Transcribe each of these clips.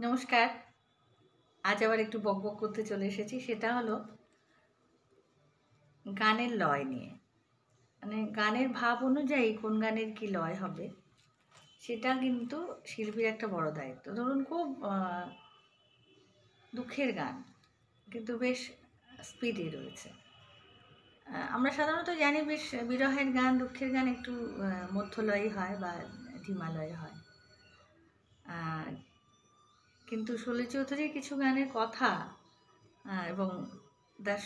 নমস্কার। আজ আবার একটু বকবক করতে চলে এসেছি। সেটা হলো গানের লয় নিয়ে। মানে গানের ভাব অনুযায়ী কোন গানের কি লয় হবে সেটা কিন্তু শিল্পীর একটা বড় দায়িত্ব। ধরুন খুব দুঃখের গান কিন্তু বেশ স্পিডে রয়েছে। আমরা সাধারণত জানি বেশ বিরহের গান, দুঃখের গান একটু মধ্যলয়ী হয় বা ধিমালয়ে হয়। কিন্তু সলিল চৌধুরীর কিছু গানের কথা এবং তার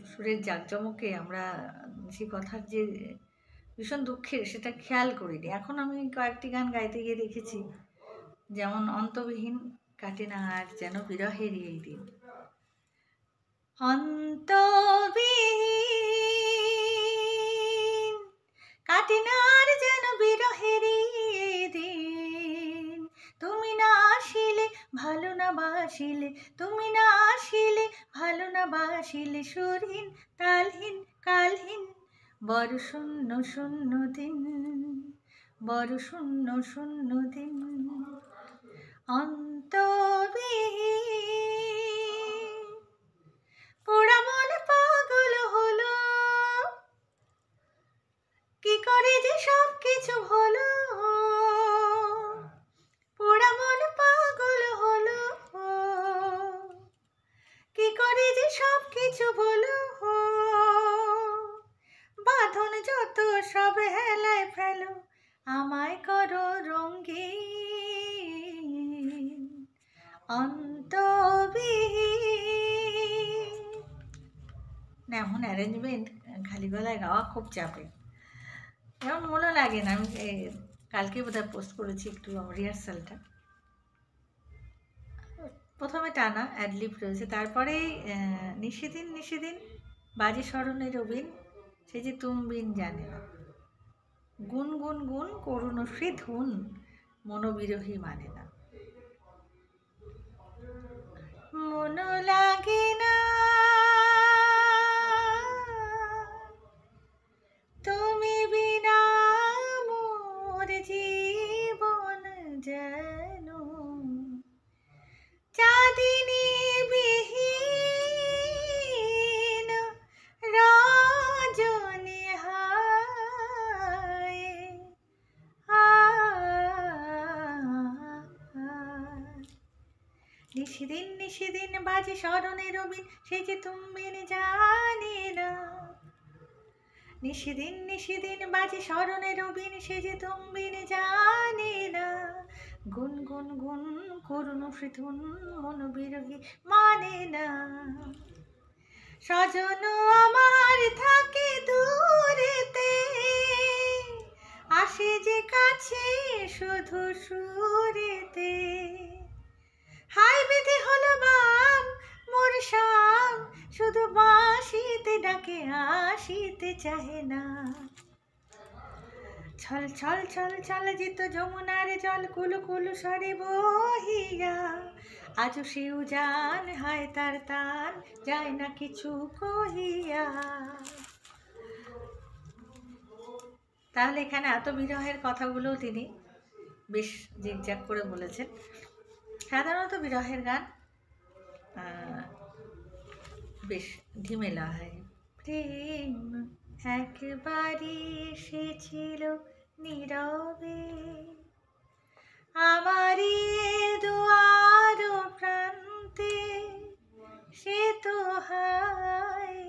সুরের জাঁকজমকে আমরা সেই কথার যে ভীষণ দুঃখের সেটা খেয়াল করিনি। এখন আমি কয়েকটি গান গাইতে গিয়ে দেখেছি, যেমন অন্তবিহীন কাটে না আর যেন বিরহেরই এই দিন। অন্তবিহীন কাটে না আর যেন বিরহেরই এই দিন, তুমি না আসিলে ভালো না বাসিলে, তুমি না আসিলে ভালো না বাসিলে, সুরহীন তালহীন কালহীন বড় শূন্য শূন্য দিন, বড় শূন্য শূন্য দিন। অন্তবিহীন পোড়া মন পাগল হলো, কি করে যে সব কিছু হলো, পোড়া মন পাগল হলো, কি করে যে সব কিছু বলো, বাঁধন যত সব হেলায় ফেলো, আমায় করো রঙ্গিন। অন্তবিহীন না, এমন অ্যারেঞ্জমেন্ট খালি গলায় গাওয়া খুব চাপের, এমন মনে লাগে না। আমি কালকে বোধহয় পোস্ট করেছি একটু আমার রিহার্সালটা। প্রথমে টানা অ্যাডলিপ রয়েছে, তারপরে নিশিদিন নিশিদিন বাজে স্মরণে রবিন, সে যে তুমবিন জানে না, গুন গুন গুন করুণ শ্রী ধুন, মনোবিরোহী মানে না, মন লাগে না তুমি বিনা, মোর জীবন যেন চাঁদিনী বিহীন রজনী হায়। নিশিদিন নিশিদিন বাজে স্মরণে রবিন, সে যে তুমবিন জানে না, নিশিদিন নিশিদিন বাজে স্মরণে রবিন, সে যে তুমবিন জানে না, গুন গুন গুন করুণ শ্রীধুন, মন বিরোহী মানে না, স্বজন আমার থাকে দূরেতে, আসে যে কাছে শুধু সুরেতে, হাই বিধি হলো বাম মোর শাম, শুধু বাঁশিতে ডাকে আসিতে চাহে না, ছল ছল ছল ছল যেত যমুনার জল, কুলু কুলু স্বরে বহিয়া, আজও সে উজান হয় তার তান, যায় না কিছু কহিয়া। তাহলে এখানে এত বিরহের কথাগুলো তিনি বেশ জিগজ্যাগ করে বলেছেন। সাধারণত বিরহের গান বেশ ঢিমেলা হয়। প্রেম একবারই এসেছিল নীরবে, আমারই দুয়ার প্রান্তে, সে তো হায়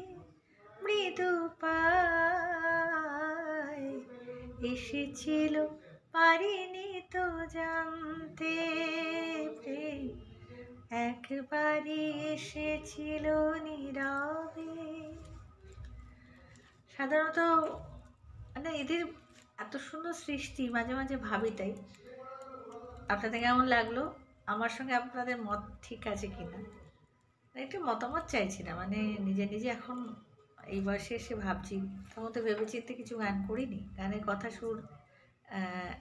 মৃদু পায় এসেছিল, পারিনি তো জানতে, প্রেম একবারই এসেছিল নীরবে। সাধারণত মানে এদের এত সুন্দর সৃষ্টি, মাঝে মাঝে ভাবি তাই। আপনাদের কেমন লাগলো? আমার সঙ্গে আপনাদের মত ঠিক আছে কিনা, একটু মতামত চাইছি না। মানে নিজে নিজে এখন এই বয়সে এসে ভাবছি, তার মধ্যে ভেবেচিন্তে কিছু গান করিনি। গানের কথা সুর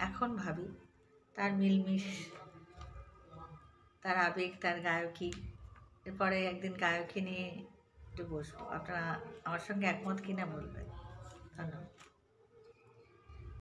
এখন ভাবি, তার মিলমিশ, তার আবেগ, তার গায়কী। এরপরে একদিন গায়কী নিয়ে একটু বসবো। আপনারা আমার সঙ্গে একমত কিনা বলবেন। ধন্যবাদ।